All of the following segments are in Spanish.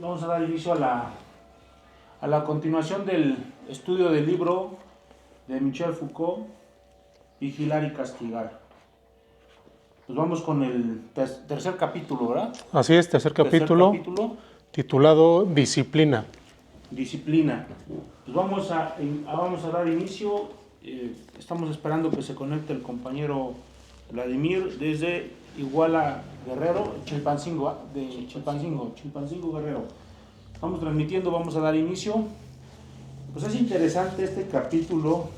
Vamos a dar inicio a la continuación del estudio del libro de Michel Foucault, Vigilar y Castigar. Pues vamos con el tercer capítulo, ¿verdad? Así es, tercer capítulo titulado Disciplina. Disciplina. Pues vamos a dar inicio. Estamos esperando que se conecte el compañero Vladimir desde Iguala Guerrero, Chilpancingo, Chilpancingo Guerrero. Estamos transmitiendo, vamos a dar inicio. Pues es interesante este capítulo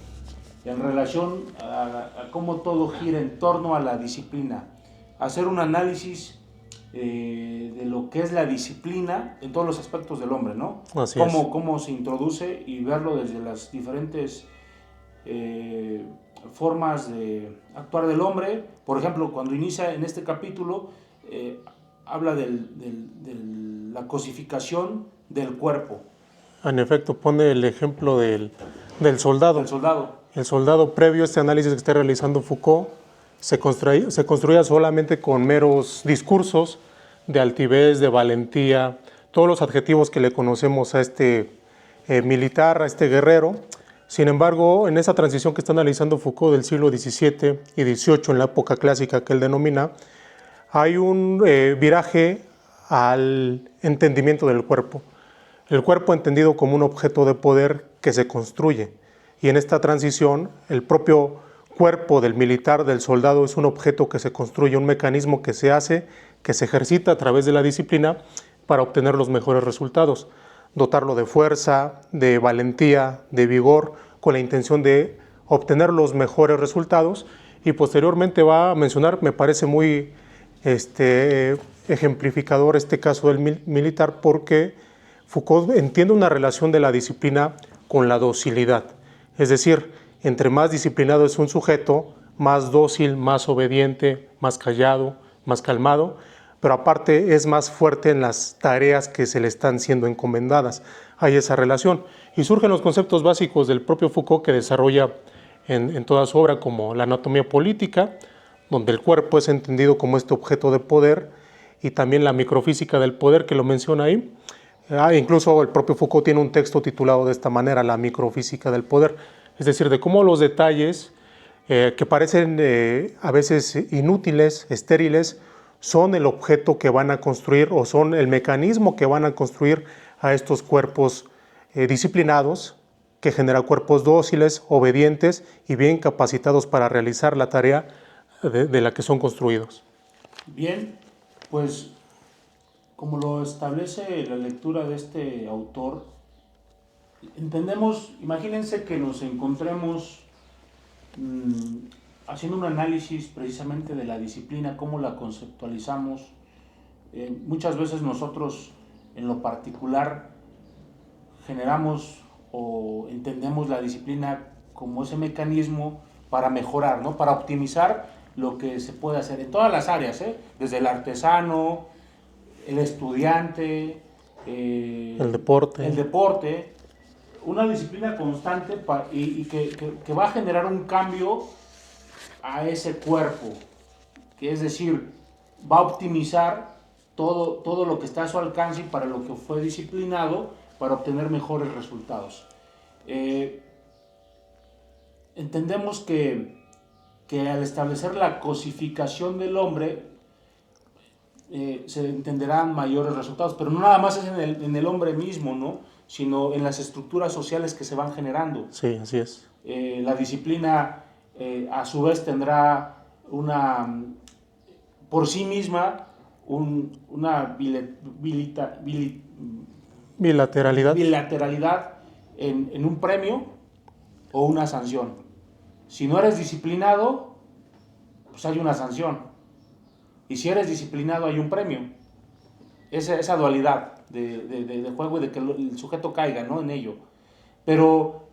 en relación a cómo todo gira en torno a la disciplina. Hacer un análisis de lo que es la disciplina en todos los aspectos del hombre, ¿no? Así es. Cómo se introduce y verlo desde las diferentes formas de actuar del hombre. Por ejemplo, cuando inicia en este capítulo, habla de la cosificación del cuerpo. En efecto, pone el ejemplo del soldado. El soldado. El soldado, previo a este análisis que está realizando Foucault, se construía solamente con meros discursos de altivez, de valentía, todos los adjetivos que le conocemos a este militar, a este guerrero. Sin embargo, en esa transición que está analizando Foucault del siglo XVII y XVIII, en la época clásica que él denomina, hay un viraje al entendimiento del cuerpo. El cuerpo entendido como un objeto de poder que se construye. Y en esta transición, el propio cuerpo del militar, del soldado, es un objeto que se construye, un mecanismo que se hace, que se ejercita a través de la disciplina para obtener los mejores resultados. Dotarlo de fuerza, de valentía, de vigor, con la intención de obtener los mejores resultados. Y posteriormente va a mencionar, me parece muy ejemplificador este caso del militar, porque Foucault entiende una relación de la disciplina con la docilidad. Es decir, entre más disciplinado es un sujeto, más dócil, más obediente, más callado, más calmado, pero aparte es más fuerte en las tareas que se le están siendo encomendadas. Hay esa relación. Y surgen los conceptos básicos del propio Foucault que desarrolla en toda su obra, como la anatomía política, donde el cuerpo es entendido como este objeto de poder, y también la microfísica del poder, que lo menciona ahí. Incluso el propio Foucault tiene un texto titulado de esta manera, La microfísica del poder, es decir, de cómo los detalles que parecen a veces inútiles, estériles, son el objeto que van a construir o son el mecanismo que van a construir a estos cuerpos disciplinados, que genera cuerpos dóciles, obedientes y bien capacitados para realizar la tarea de la que son construidos. Bien, pues como lo establece la lectura de este autor, entendemos, imagínense que nos encontremos haciendo un análisis precisamente de la disciplina, cómo la conceptualizamos. Muchas veces nosotros en lo particular generamos o entendemos la disciplina como ese mecanismo para mejorar, ¿no? Para optimizar lo que se puede hacer en todas las áreas, desde el artesano, el estudiante, el deporte, una disciplina constante y que va a generar un cambio a ese cuerpo, que es decir, va a optimizar todo lo que está a su alcance y para lo que fue disciplinado para obtener mejores resultados. Entendemos que al establecer la cosificación del hombre se entenderán mayores resultados, pero no nada más es en el hombre mismo, ¿no? Sino en las estructuras sociales que se van generando. Sí, así es. La disciplina a su vez tendrá por sí misma una bilateralidad en un premio o una sanción. Si no eres disciplinado, pues hay una sanción. Y si eres disciplinado, hay un premio. Esa dualidad de juego y de que el sujeto caiga, ¿no?, en ello. Pero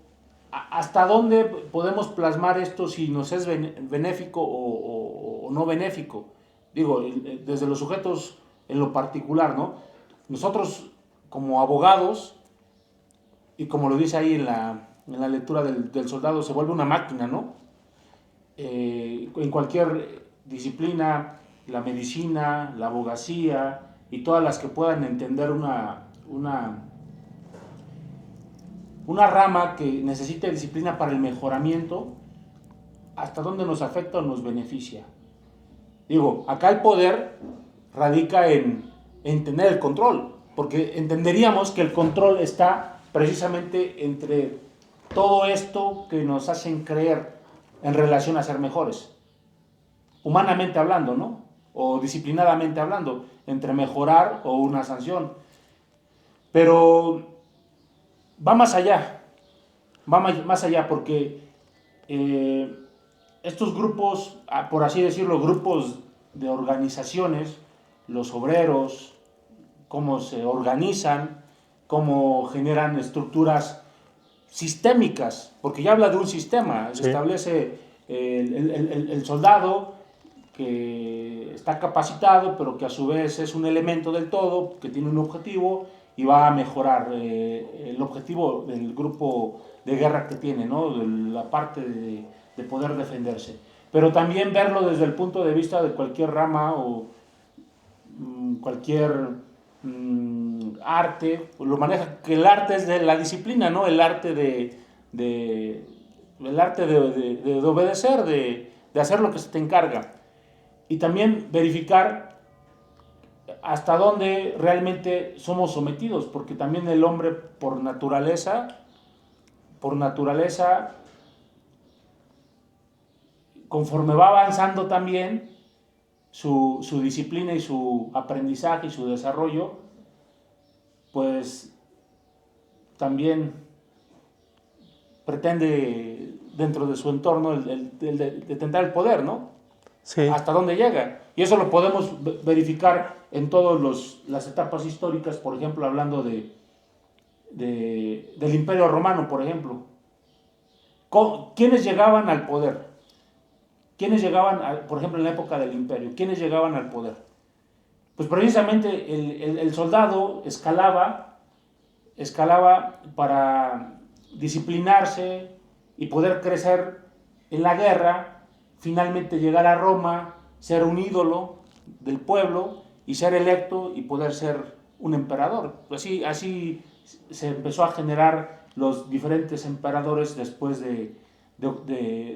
¿hasta dónde podemos plasmar esto si nos es benéfico o no benéfico? Digo, desde los sujetos en lo particular, ¿no? Nosotros como abogados, y como lo dice ahí en la lectura del soldado, se vuelve una máquina, ¿no? En cualquier disciplina, la medicina, la abogacía, y todas las que puedan entender una rama que necesite disciplina para el mejoramiento, hasta dónde nos afecta o nos beneficia. Digo, acá el poder radica en tener el control, porque entenderíamos que el control está precisamente entre todo esto que nos hacen creer en relación a ser mejores, humanamente hablando, ¿no? O disciplinadamente hablando, entre mejorar o una sanción. Pero va más allá, porque estos grupos, por así decirlo, grupos de organizaciones, los obreros, cómo se organizan, cómo generan estructuras sistémicas, porque ya habla de un sistema, Sí. establece el soldado que está capacitado, pero que a su vez es un elemento del todo, que tiene un objetivo y va a mejorar el objetivo del grupo de guerra que tiene, ¿no? De la parte de poder defenderse. Pero también verlo desde el punto de vista de cualquier rama o cualquier arte, lo maneja, que el arte es de la disciplina, ¿no? El arte de obedecer, de hacer lo que se te encarga. Y también verificar hasta dónde realmente somos sometidos, porque también el hombre por naturaleza, conforme va avanzando también su disciplina y su aprendizaje y su desarrollo, pues también pretende dentro de su entorno el de tentar el poder, ¿no? Sí. Hasta dónde llega. Y eso lo podemos verificar en todas las etapas históricas, por ejemplo, hablando del Imperio Romano, por ejemplo. ¿Quiénes llegaban al poder? ¿Quiénes llegaban, por ejemplo, en la época del Imperio? ¿Quiénes llegaban al poder? Pues precisamente el soldado escalaba para disciplinarse y poder crecer en la guerra, finalmente llegar a Roma, ser un ídolo del pueblo y ser electo y poder ser un emperador. Así se empezó a generar los diferentes emperadores después de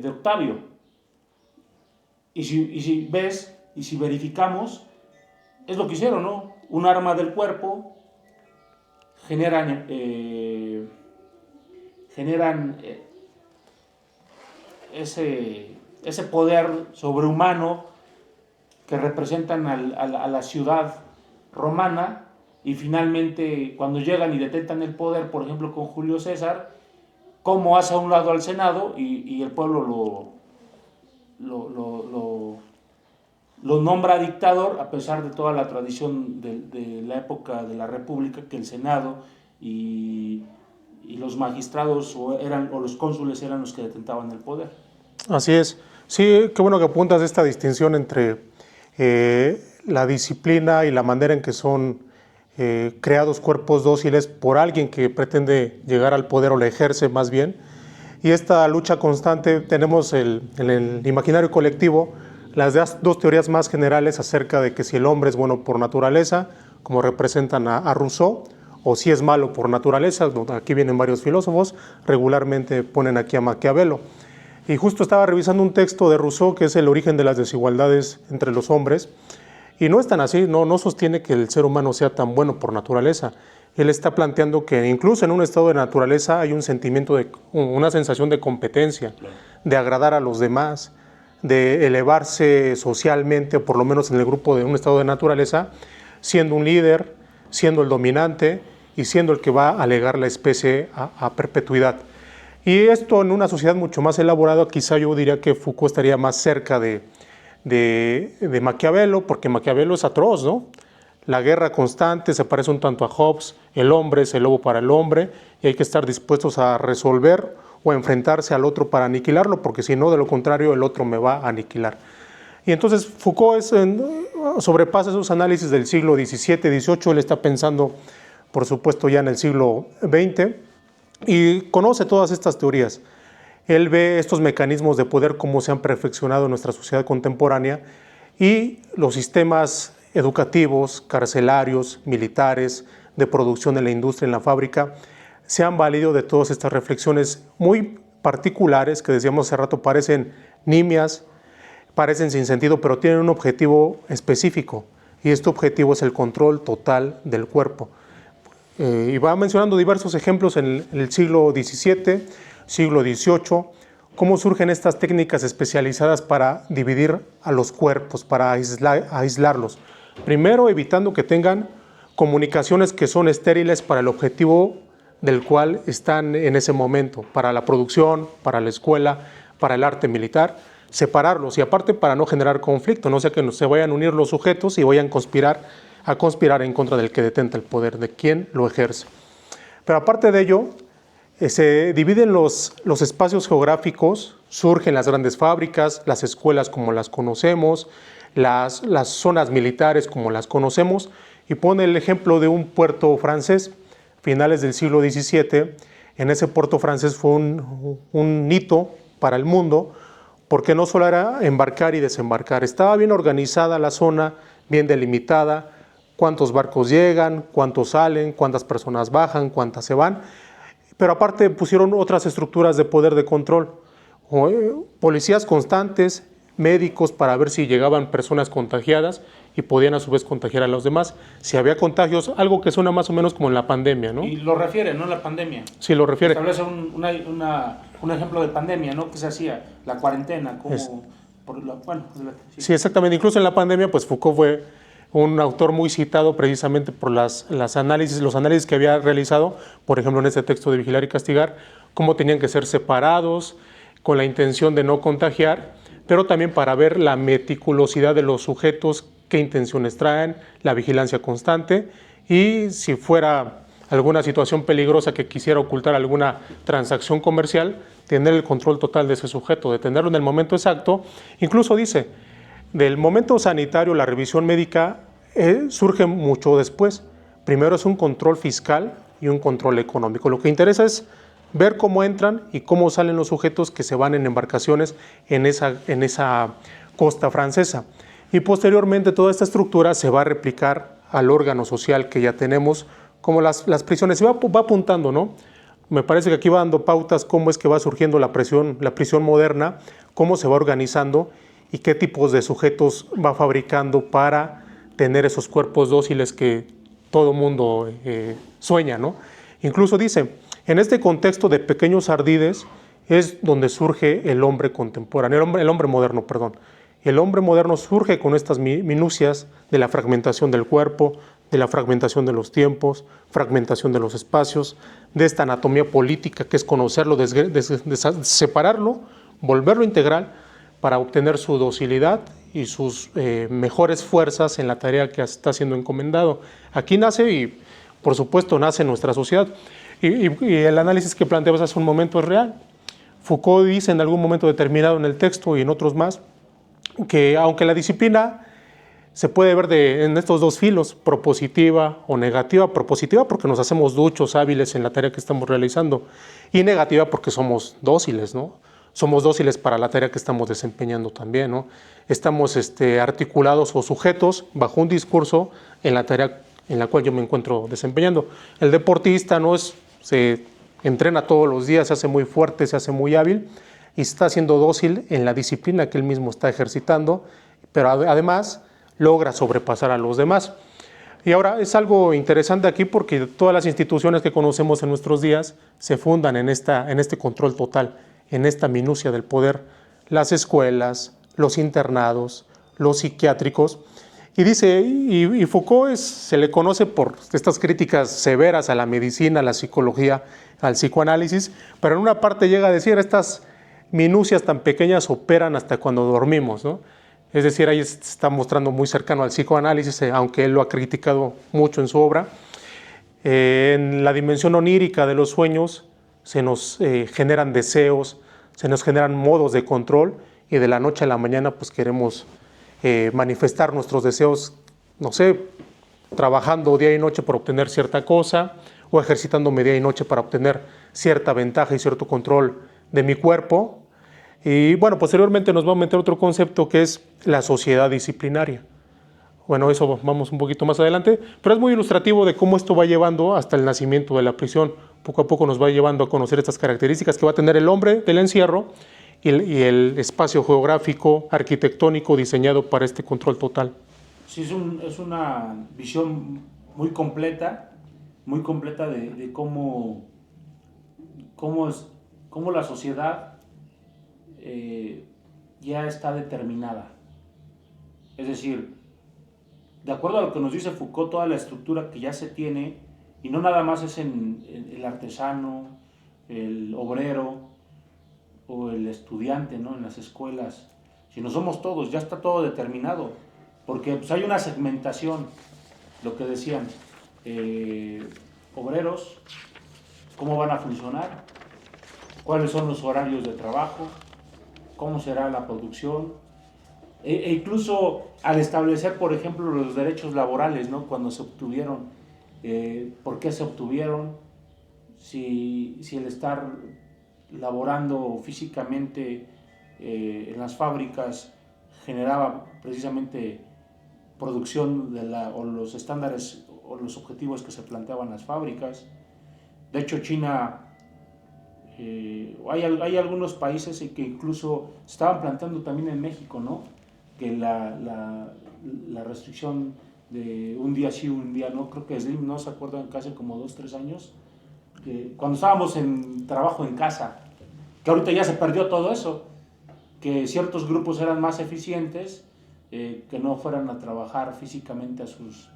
Octavio. Y si ves y si verificamos, es lo que hicieron, ¿no? Un arma del cuerpo, generan ese poder sobrehumano que representan a la ciudad romana, y finalmente cuando llegan y detentan el poder, por ejemplo con Julio César, cómo hace a un lado al Senado y el pueblo lo nombra dictador, a pesar de toda la tradición de la época de la República, que el Senado y los magistrados o los cónsules eran los que detentaban el poder. Así es. Sí, qué bueno que apuntas esta distinción entre la disciplina y la manera en que son creados cuerpos dóciles por alguien que pretende llegar al poder o la ejerce más bien. Y esta lucha constante, tenemos en el imaginario colectivo las dos teorías más generales acerca de que si el hombre es bueno por naturaleza, como representan a Rousseau, o si es malo por naturaleza. Aquí vienen varios filósofos, regularmente ponen aquí a Maquiavelo. Y justo estaba revisando un texto de Rousseau que es El origen de las desigualdades entre los hombres, y no es tan así, no sostiene que el ser humano sea tan bueno por naturaleza. Él está planteando que incluso en un estado de naturaleza hay un sentimiento una sensación de competencia, de agradar a los demás, de elevarse socialmente, o por lo menos en el grupo de un estado de naturaleza, siendo un líder, siendo el dominante y siendo el que va a legar la especie a perpetuidad. Y esto en una sociedad mucho más elaborada, quizá yo diría que Foucault estaría más cerca de Maquiavelo, porque Maquiavelo es atroz, ¿no? La guerra constante se parece un tanto a Hobbes, el hombre es el lobo para el hombre, y hay que estar dispuestos a resolver o a enfrentarse al otro para aniquilarlo, porque si no, de lo contrario, el otro me va a aniquilar. Y entonces Foucault sobrepasa esos análisis del siglo XVII, XVIII, él está pensando, por supuesto, ya en el siglo XX, y conoce todas estas teorías. Él ve estos mecanismos de poder, cómo se han perfeccionado en nuestra sociedad contemporánea, y los sistemas educativos, carcelarios, militares, de producción en la industria, en la fábrica, se han valido de todas estas reflexiones muy particulares que decíamos hace rato, parecen nimias, parecen sin sentido, pero tienen un objetivo específico, y este objetivo es el control total del cuerpo. Y va mencionando diversos ejemplos en el siglo XVII, siglo XVIII, cómo surgen estas técnicas especializadas para dividir a los cuerpos, para aislarlos. Primero, evitando que tengan comunicaciones que son estériles para el objetivo del cual están en ese momento, para la producción, para la escuela, para el arte militar, separarlos, y aparte para no generar conflicto, no sea que se vayan a unir los sujetos y vayan a conspirar en contra del que detenta el poder, de quien lo ejerce. Pero aparte de ello, se dividen los espacios geográficos, surgen las grandes fábricas, las escuelas como las conocemos, las zonas militares como las conocemos, y pone el ejemplo de un puerto francés, finales del siglo XVII. En ese puerto francés fue un hito para el mundo, porque no solo era embarcar y desembarcar, estaba bien organizada la zona, bien delimitada, cuántos barcos llegan, cuántos salen, cuántas personas bajan, cuántas se van, pero aparte pusieron otras estructuras de poder de control, policías constantes, médicos para ver si llegaban personas contagiadas y podían a su vez contagiar a los demás. Si había contagios, algo que suena más o menos como en la pandemia, ¿no? Y lo refiere, ¿no? La pandemia. Sí, lo refiere. Establece un ejemplo de pandemia, ¿no? ¿Qué se hacía? La cuarentena, como... Sí, exactamente. Incluso en la pandemia, pues Foucault fue un autor muy citado precisamente por los análisis que había realizado, por ejemplo, en este texto de Vigilar y Castigar, cómo tenían que ser separados con la intención de no contagiar, pero también para ver la meticulosidad de los sujetos, qué intenciones traen, la vigilancia constante, y si fuera alguna situación peligrosa que quisiera ocultar alguna transacción comercial, tener el control total de ese sujeto, detenerlo en el momento exacto. Incluso dice, del momento sanitario, la revisión médica surge mucho después. Primero es un control fiscal y un control económico. Lo que interesa es ver cómo entran y cómo salen los sujetos que se van en embarcaciones en esa costa francesa. Y posteriormente toda esta estructura se va a replicar al órgano social que ya tenemos, como las prisiones. Y va apuntando, ¿no? Me parece que aquí va dando pautas cómo es que va surgiendo la prisión moderna, cómo se va organizando y qué tipos de sujetos va fabricando para tener esos cuerpos dóciles que todo mundo sueña, ¿no? Incluso dice, en este contexto de pequeños ardides es donde surge el hombre contemporáneo, el hombre moderno, perdón. El hombre moderno surge con estas minucias de la fragmentación del cuerpo, de la fragmentación de los tiempos, fragmentación de los espacios, de esta anatomía política que es conocerlo, separarlo, volverlo integral para obtener su docilidad y sus mejores fuerzas en la tarea que está siendo encomendado. Aquí nace y, por supuesto, nace nuestra sociedad. Y el análisis que planteabas hace un momento es real. Foucault dice en algún momento determinado en el texto y en otros más, que aunque la disciplina se puede ver en estos dos filos, propositiva o negativa, propositiva porque nos hacemos duchos, hábiles en la tarea que estamos realizando, y negativa porque somos dóciles, ¿no? Somos dóciles para la tarea que estamos desempeñando también, ¿no? Estamos articulados o sujetos bajo un discurso en la tarea en la cual yo me encuentro desempeñando. El deportista se entrena todos los días, se hace muy fuerte, se hace muy hábil, y está siendo dócil en la disciplina que él mismo está ejercitando, pero además logra sobrepasar a los demás. Y ahora es algo interesante aquí porque todas las instituciones que conocemos en nuestros días se fundan en este control total, en esta minucia del poder. Las escuelas, los internados, los psiquiátricos. Y dice, y Foucault se le conoce por estas críticas severas a la medicina, a la psicología, al psicoanálisis, pero en una parte llega a decir, estas minucias tan pequeñas operan hasta cuando dormimos, ¿no? Es decir, ahí se está mostrando muy cercano al psicoanálisis, aunque él lo ha criticado mucho en su obra. En la dimensión onírica de los sueños se nos generan deseos, se nos generan modos de control, y de la noche a la mañana pues queremos manifestar nuestros deseos, no sé, trabajando día y noche para obtener cierta cosa, o ejercitándome día y noche para obtener cierta ventaja y cierto control de mi cuerpo. Y bueno, posteriormente nos va a meter otro concepto que es la sociedad disciplinaria. Bueno, eso vamos un poquito más adelante, pero es muy ilustrativo de cómo esto va llevando hasta el nacimiento de la prisión. Poco a poco nos va llevando a conocer estas características que va a tener el hombre del encierro y el espacio geográfico, arquitectónico diseñado para este control total. Sí, es una visión muy completa de cómo la sociedad ya está determinada. Es decir, de acuerdo a lo que nos dice Foucault, toda la estructura que ya se tiene, y no nada más es en el artesano, el obrero o el estudiante, ¿no? En las escuelas, sino somos todos, ya está todo determinado, porque pues, hay una segmentación, lo que decían, obreros, cómo van a funcionar, cuáles son los horarios de trabajo, cómo será la producción, e incluso al establecer, por ejemplo, los derechos laborales, ¿no? Cuando se obtuvieron, por qué se obtuvieron, si el estar laborando físicamente en las fábricas generaba precisamente producción o los estándares o los objetivos que se planteaban las fábricas. De hecho, China, hay algunos países que incluso se estaban planteando también en México, ¿no? Que la restricción de un día sí, un día no, creo que Slim, ¿no? ¿Se acuerdan? Casi como 2-3 años, que cuando estábamos en trabajo en casa, que ahorita ya se perdió todo eso, que ciertos grupos eran más eficientes, que no fueran a trabajar físicamente a sus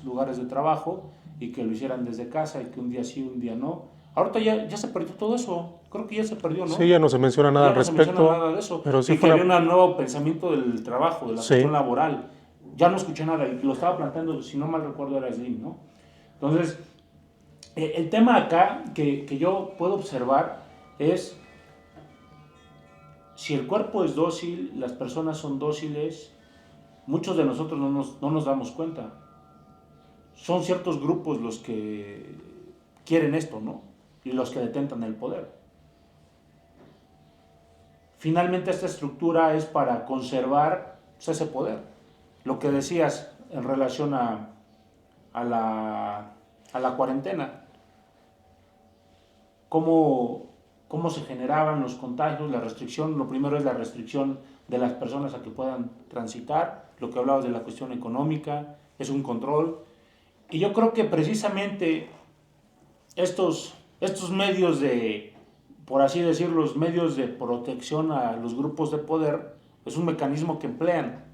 lugares de trabajo y que lo hicieran desde casa y que un día sí, un día no. Ahorita ya se perdió todo eso, creo que ya se perdió, ¿no? Sí, ya no se menciona nada ya al no respecto. Se menciona nada de eso, pero sí y que había un nuevo pensamiento del trabajo, de la cuestión laboral. Ya no escuché nada, y lo estaba planteando, si no mal recuerdo, era Slim, ¿no? Entonces, el tema acá que yo puedo observar es, si el cuerpo es dócil, las personas son dóciles, muchos de nosotros no nos damos cuenta. Son ciertos grupos los que quieren esto, ¿no? Y los que detentan el poder. Finalmente esta estructura es para conservar ese poder. Lo que decías en relación a la cuarentena. Cómo se generaban los contagios, la restricción. Lo primero es la restricción de las personas a que puedan transitar. Lo que hablabas de la cuestión económica, es un control. Y yo creo que precisamente estos medios de, por así decirlo, los medios de protección a los grupos de poder, es un mecanismo que emplean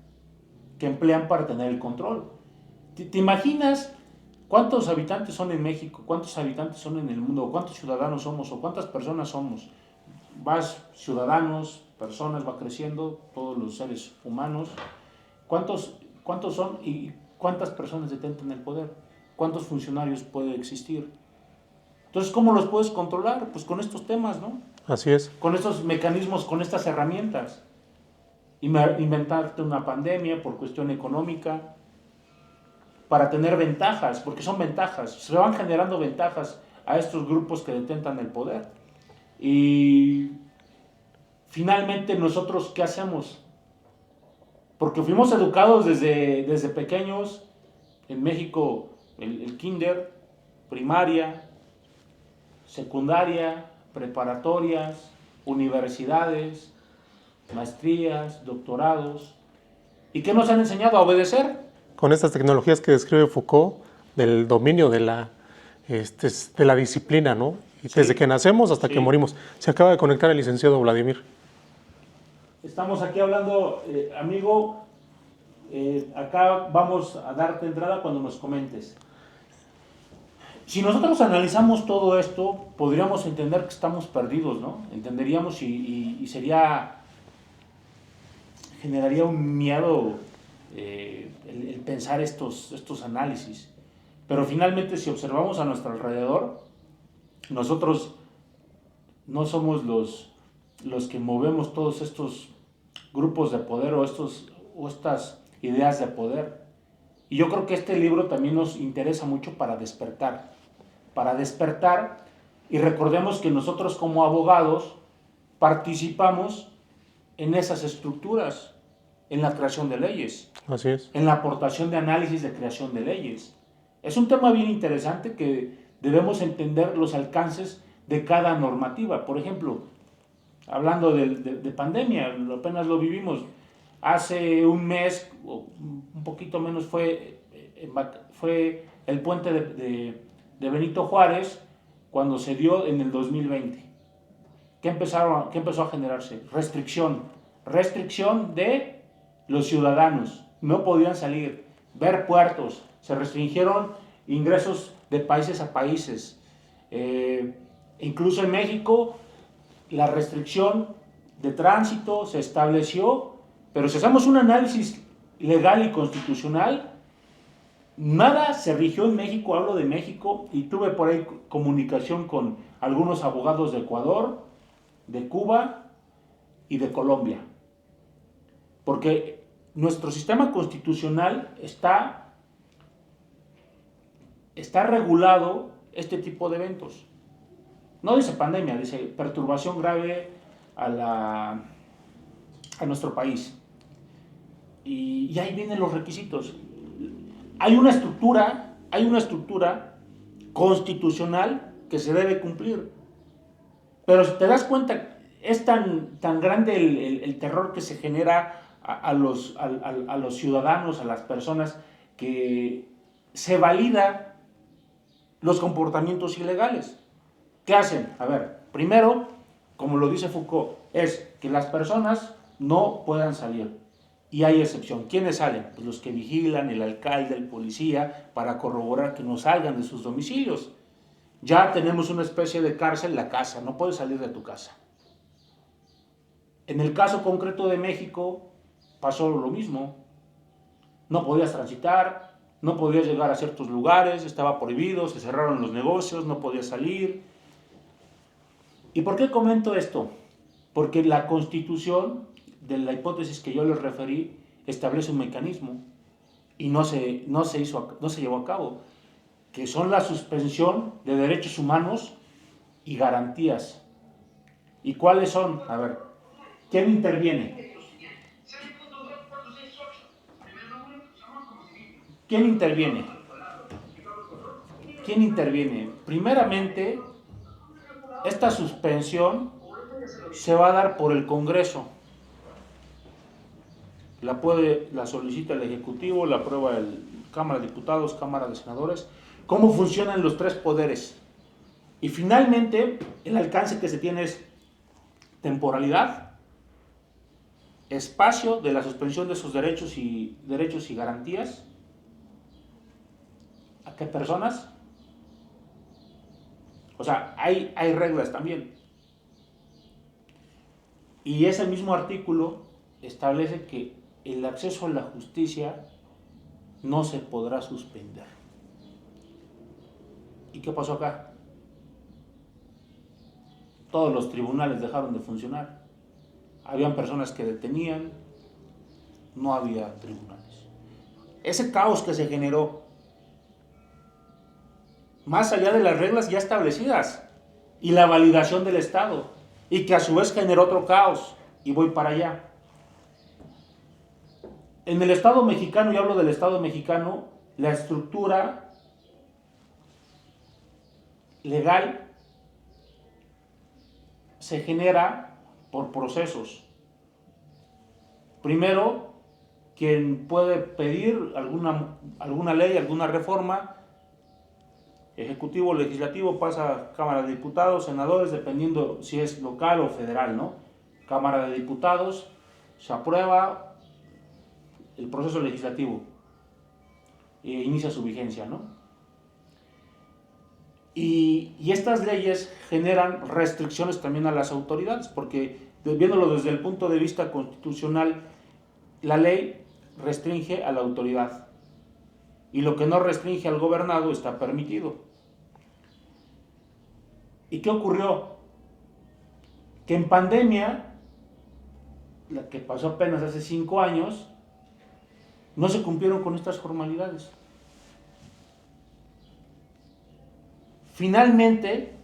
para tener el control. ¿Te imaginas cuántos habitantes son en México, cuántos habitantes son en el mundo, cuántos ciudadanos somos o cuántas personas somos? Ciudadanos, personas, va creciendo, todos los seres humanos. ¿Cuántos son y cuántas personas detentan el poder? ¿Cuántos funcionarios puede existir? Entonces, ¿cómo los puedes controlar? Pues con estos temas, ¿no? Así es. Con estos mecanismos, con estas herramientas. Inventarte una pandemia por cuestión económica, para tener ventajas, porque son ventajas. Se van generando ventajas a estos grupos que detentan el poder. Y finalmente, ¿nosotros qué hacemos? Porque fuimos educados desde pequeños, en México, el kinder, primaria, secundaria, preparatorias, universidades, maestrías, doctorados. ¿Y qué nos han enseñado? A obedecer. Con estas tecnologías que describe Foucault, del dominio de la disciplina, ¿no? Y sí. Desde que nacemos hasta que morimos. Se acaba de conectar el licenciado Vladimir. Estamos aquí hablando, amigo, acá vamos a darte entrada cuando nos comentes. Si nosotros analizamos todo esto, podríamos entender que estamos perdidos, ¿no? Entenderíamos y generaría un miedo el pensar estos análisis. Pero finalmente, si observamos a nuestro alrededor, nosotros no somos los que movemos todos estos grupos de poder o estas ideas de poder. Y yo creo que este libro también nos interesa mucho para despertar, y recordemos que nosotros como abogados participamos en esas estructuras. en la creación de leyes, Así es. en la aportación de análisis de creación de leyes. Es un tema bien interesante que debemos entender los alcances de cada normativa. Por ejemplo, hablando de pandemia, apenas lo vivimos. Hace un mes, o un poquito menos, fue el puente de Benito Juárez cuando se dio en el 2020. ¿Qué empezó a generarse? Restricción de los ciudadanos. No podían salir, ver puertos, se restringieron ingresos de países a países. Incluso en México, la restricción de tránsito se estableció, pero si hacemos un análisis legal y constitucional, nada se rigió en México. Hablo de México, y tuve por ahí comunicación con algunos abogados de Ecuador, de Cuba y de Colombia, porque nuestro sistema constitucional está regulado este tipo de eventos. No dice pandemia, dice perturbación grave a nuestro país. Y ahí vienen los requisitos. Hay una estructura constitucional que se debe cumplir. Pero si te das cuenta, es tan grande el terror que se genera a los ciudadanos, a las personas, que se valida los comportamientos ilegales. ¿Qué hacen? A ver, primero, como lo dice Foucault, es que las personas no puedan salir. Y hay excepción. ¿Quiénes salen? Pues los que vigilan, el alcalde, el policía, para corroborar que no salgan de sus domicilios. Ya tenemos una especie de cárcel, la casa. No puedes salir de tu casa. En el caso concreto de México, pasó lo mismo. No podías transitar, no podías llegar a ciertos lugares, estaba prohibido, se cerraron los negocios, no podías salir. ¿Y por qué comento esto? Porque la Constitución, de la hipótesis que yo les referí, establece un mecanismo y no se llevó a cabo, que son la suspensión de derechos humanos y garantías. ¿Y cuáles son? A ver, ¿quién interviene? ¿Quién interviene? ¿Quién interviene? Primeramente, esta suspensión se va a dar por el Congreso. La solicita el Ejecutivo, la aprueba el Cámara de Diputados, Cámara de Senadores. ¿Cómo funcionan los tres poderes? Y finalmente, el alcance que se tiene es temporalidad, espacio de la suspensión de sus derechos y garantías. ¿A qué personas? O sea, hay reglas también. Y ese mismo artículo establece que el acceso a la justicia no se podrá suspender. ¿Y qué pasó acá? Todos los tribunales dejaron de funcionar. Habían personas que detenían, no había tribunales. Ese caos que se generó, más allá de las reglas ya establecidas y la validación del Estado, y que a su vez generó otro caos, y voy para allá. En el Estado mexicano, y hablo del Estado mexicano, la estructura legal se genera por procesos. Primero, quien puede pedir alguna ley, alguna reforma, Ejecutivo, Legislativo, pasa a Cámara de Diputados, Senadores, dependiendo si es local o federal, ¿no? Cámara de Diputados, se aprueba el proceso legislativo e inicia su vigencia, ¿no? Y estas leyes generan restricciones también a las autoridades, porque viéndolo desde el punto de vista constitucional, la ley restringe a la autoridad, y lo que no restringe al gobernado está permitido. ¿Y qué ocurrió? Que en pandemia, la que pasó apenas hace 5 años, no se cumplieron con estas formalidades. Finalmente,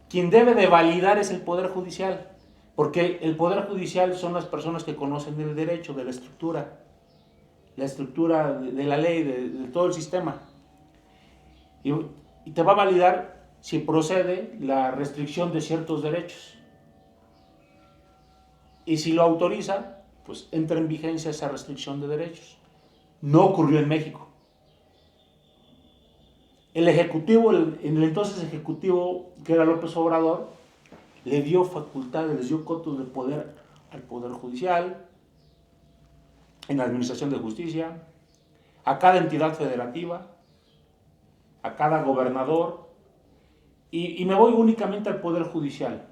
quien debe de validar es el Poder Judicial, Porque el Poder Judicial son las personas que conocen del derecho, de la estructura de la ley, de todo el sistema. Y te va a validar si procede la restricción de ciertos derechos. Y si lo autoriza, pues entra en vigencia esa restricción de derechos. No ocurrió en México. El Ejecutivo, en el entonces Ejecutivo, que era López Obrador, le dio facultades, les dio cotos de poder al Poder Judicial, en la Administración de Justicia, a cada entidad federativa, a cada gobernador, y me voy únicamente al Poder Judicial.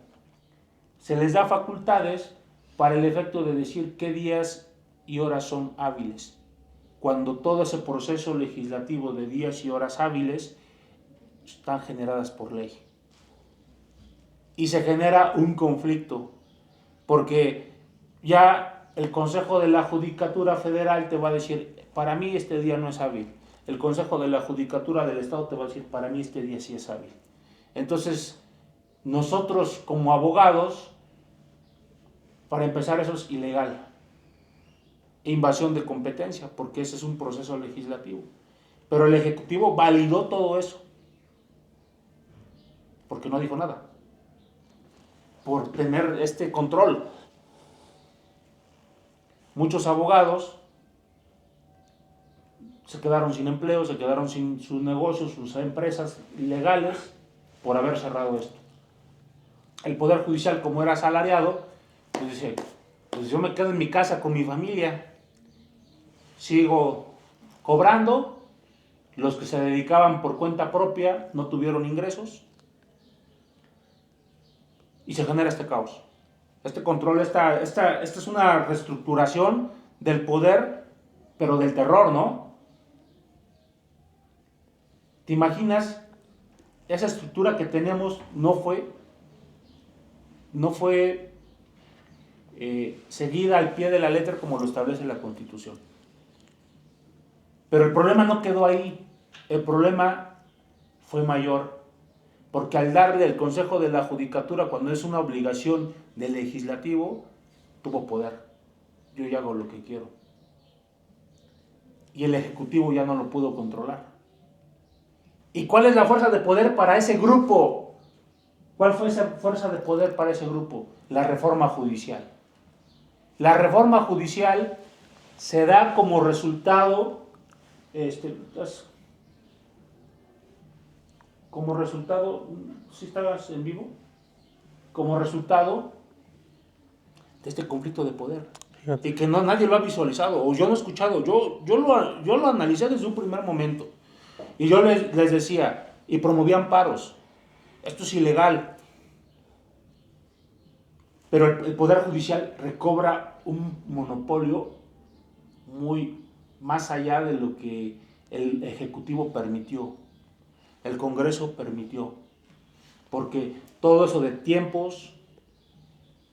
Se les da facultades para el efecto de decir qué días y horas son hábiles, cuando todo ese proceso legislativo de días y horas hábiles están generadas por ley. Y se genera un conflicto, porque ya el Consejo de la Judicatura Federal te va a decir, para mí este día no es hábil. El Consejo de la Judicatura del Estado te va a decir, para mí este día sí es hábil. Entonces, nosotros como abogados, para empezar, eso es ilegal. Invasión de competencia, porque ese es un proceso legislativo. Pero el Ejecutivo validó todo eso, porque no dijo nada, por tener este control. Muchos abogados se quedaron sin empleo, se quedaron sin sus negocios, sus empresas ilegales, por haber cerrado esto. El Poder Judicial, como era asalariado, pues dice, pues yo me quedo en mi casa con mi familia, sigo cobrando. Los que se dedicaban por cuenta propia no tuvieron ingresos y se genera este caos. Este control, esta es una reestructuración del poder, pero del terror, ¿no? ¿Te imaginas? Esa estructura que teníamos no fue seguida al pie de la letra como lo establece la Constitución. Pero el problema no quedó ahí. El problema fue mayor, porque al darle el Consejo de la Judicatura, cuando es una obligación del legislativo, tuvo poder. Yo ya hago lo que quiero. Y el Ejecutivo ya no lo pudo controlar. ¿Y cuál es la fuerza de poder para ese grupo? ¿Cuál fue esa fuerza de poder para ese grupo? La reforma judicial. La reforma judicial se da como resultado, ¿sí estabas en vivo? Como resultado de este conflicto de poder. Fíjate. Y que nadie lo ha visualizado, o yo no he escuchado. Yo lo analicé desde un primer momento. Y yo les decía, y promovían paros. Esto es ilegal. Pero el Poder Judicial recobra un monopolio muy más allá de lo que el Ejecutivo permitió, el Congreso permitió. Porque todo eso de tiempos,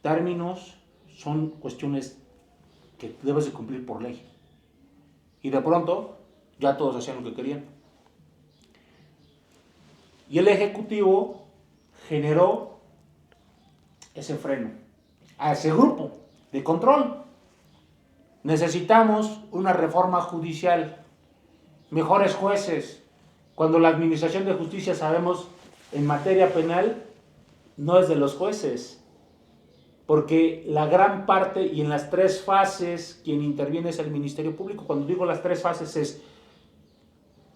términos, son cuestiones que debes de cumplir por ley. Y de pronto, ya todos hacían lo que querían. Y el Ejecutivo generó ese freno a ese grupo de control. Necesitamos una reforma judicial, mejores jueces. Cuando la Administración de Justicia, sabemos, en materia penal, no es de los jueces, porque la gran parte, y en las tres fases, quien interviene es el Ministerio Público. Cuando digo las tres fases es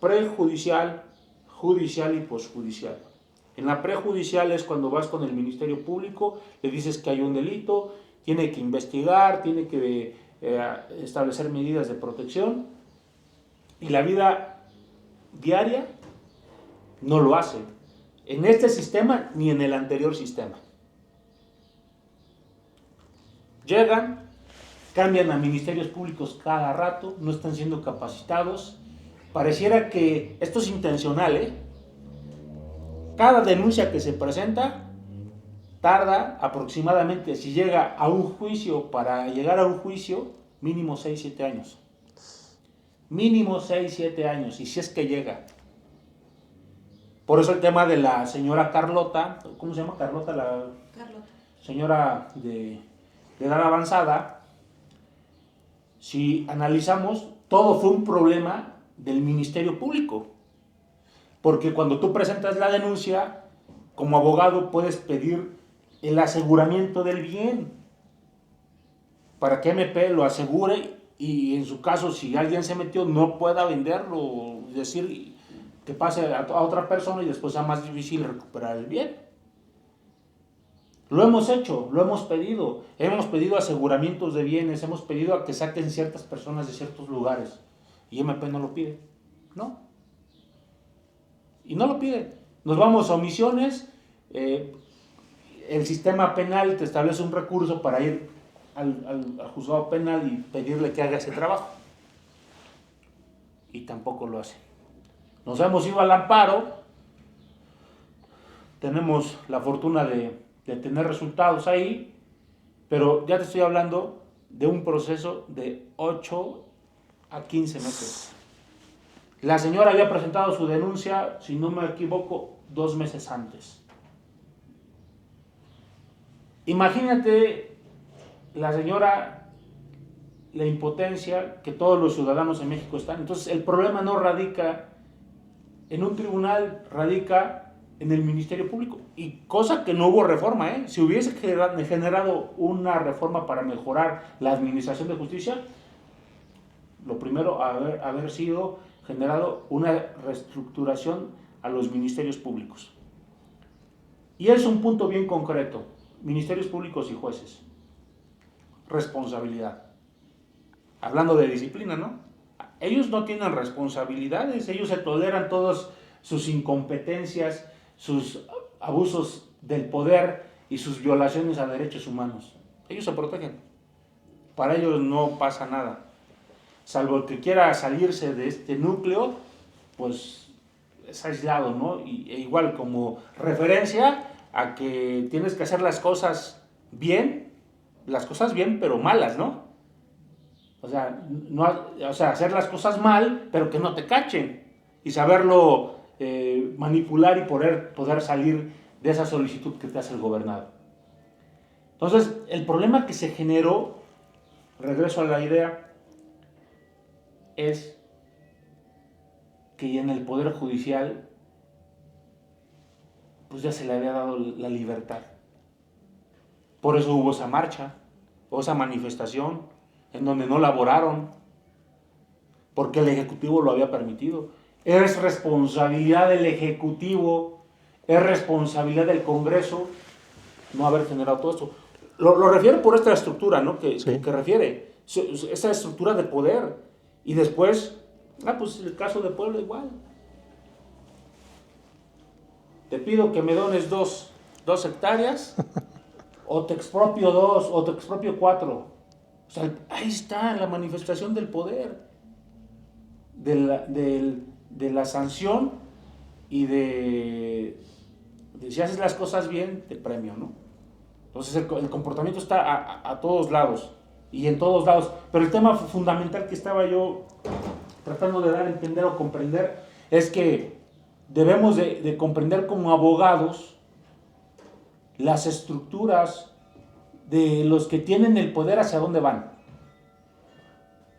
prejudicial, judicial y posjudicial. En la prejudicial es cuando vas con el Ministerio Público, le dices que hay un delito, tiene que investigar, tiene que establecer medidas de protección, y la vida diaria no lo hace, en este sistema ni en el anterior sistema. Llegan, cambian a ministerios públicos cada rato, no están siendo capacitados. Pareciera que esto es intencional, ¿eh? Cada denuncia que se presenta tarda aproximadamente, si llega a un juicio, para llegar a un juicio, mínimo 6-7 años. Mínimo 6-7 años, y si es que llega. Por eso el tema de la señora Carlota, ¿cómo se llama? Carlota. señora de edad avanzada, si analizamos, todo fue un problema del Ministerio Público. Porque cuando tú presentas la denuncia, como abogado puedes pedir el aseguramiento del bien para que MP lo asegure y en su caso, si alguien se metió, no pueda venderlo, es decir, que pase a otra persona y después sea más difícil recuperar el bien. Lo hemos hecho, lo hemos pedido aseguramientos de bienes, hemos pedido a que saquen ciertas personas de ciertos lugares y MP no lo pide, ¿no? Y no lo pide. Nos vamos a omisiones, el sistema penal te establece un recurso para ir al juzgado penal y pedirle que haga ese trabajo. Y tampoco lo hace. Nos hemos ido al amparo, tenemos la fortuna de tener resultados ahí, pero ya te estoy hablando de un proceso de 8 a 15 meses. La señora había presentado su denuncia, si no me equivoco, 2 meses antes. Imagínate la señora, la impotencia que todos los ciudadanos en México están. Entonces el problema no radica en un tribunal, radica en el Ministerio Público. Y cosa que no hubo reforma, ¿eh? Si hubiese generado una reforma para mejorar la administración de justicia, lo primero haber sido generado una reestructuración a los ministerios públicos. Y es un punto bien concreto: ministerios públicos y jueces. Responsabilidad. Hablando de disciplina, ¿no? Ellos no tienen responsabilidades, ellos se toleran todas sus incompetencias, sus abusos del poder y sus violaciones a derechos humanos. Ellos se protegen. Para ellos no pasa nada. Salvo el que quiera salirse de este núcleo, pues es aislado, ¿no? E igual como referencia a que tienes que hacer las cosas bien, pero malas, ¿no? O sea, hacer las cosas mal, pero que no te cachen. Y saberlo manipular y poder salir de esa solicitud que te hace el gobernador. Entonces, el problema que se generó, regreso a la idea, es que en el Poder Judicial pues ya se le había dado la libertad. Por eso hubo esa marcha, o esa manifestación, en donde no laboraron, porque el Ejecutivo lo había permitido. Es responsabilidad del Ejecutivo, es responsabilidad del Congreso no haber generado todo esto. Lo refiero por esta estructura, ¿no? Que refiere, esa estructura de poder. Y después, pues el caso de Puebla igual. Te pido que me dones 2 hectáreas, o te expropio 2, o te expropio 4. O sea, ahí está la manifestación del poder, de la sanción y de si haces las cosas bien, te premio, ¿no? Entonces el comportamiento está a todos lados y en todos lados. Pero el tema fundamental que estaba yo tratando de dar a entender o comprender es que debemos de comprender como abogados las estructuras de los que tienen el poder, hacia dónde van.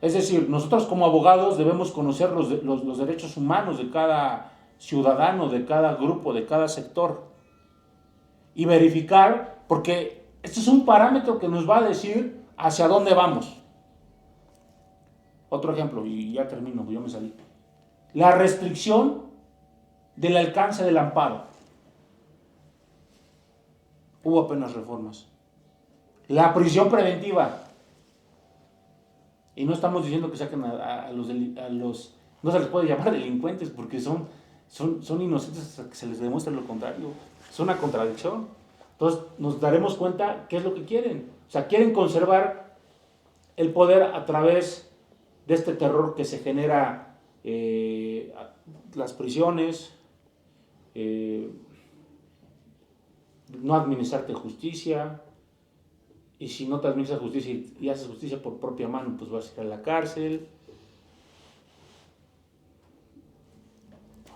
Es decir, nosotros como abogados debemos conocer los derechos humanos de cada ciudadano, de cada grupo, de cada sector, y verificar, porque este es un parámetro que nos va a decir hacia dónde vamos. Otro ejemplo, y ya termino, yo me salí. La restricción del alcance del amparo. Hubo apenas reformas. La prisión preventiva. Y no estamos diciendo que saquen a los no se les puede llamar delincuentes porque son inocentes hasta que se les demuestre lo contrario. Es una contradicción. Entonces nos daremos cuenta qué es lo que quieren. O sea, quieren conservar el poder a través de este terror que se genera, las prisiones, no administrarte justicia. Y si no te administras justicia y haces justicia por propia mano, pues vas a ir a la cárcel.